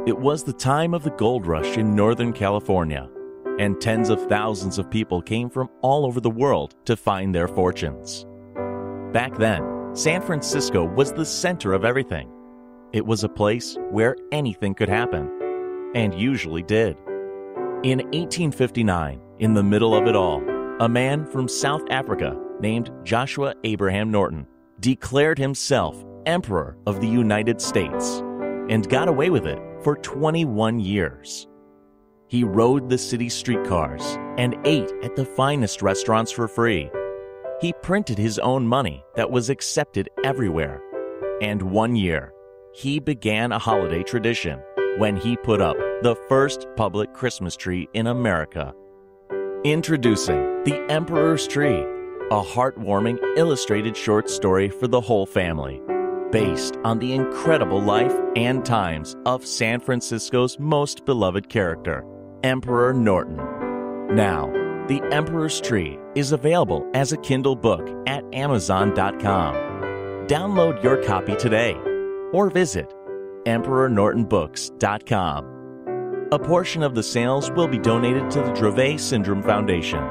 It was the time of the gold rush in Northern California, and tens of thousands of people came from all over the world to find their fortunes. Back then, San Francisco was the center of everything. It was a place where anything could happen, and usually did. In 1859, in the middle of it all, a man from South Africa named Joshua Abraham Norton declared himself Emperor of the United States and got away with it for 21 years. He rode the city streetcars and ate at the finest restaurants for free. He printed his own money that was accepted everywhere. And one year, he began a holiday tradition when he put up the first public Christmas tree in America. Introducing The Emperor's Tree, a heartwarming illustrated short story for the whole family, based on the incredible life and times of San Francisco's most beloved character, Emperor Norton. Now, The Emperor's Tree is available as a Kindle book at Amazon.com. Download your copy today or visit EmperorNortonBooks.com. A portion of the sales will be donated to the Dravet Syndrome Foundation.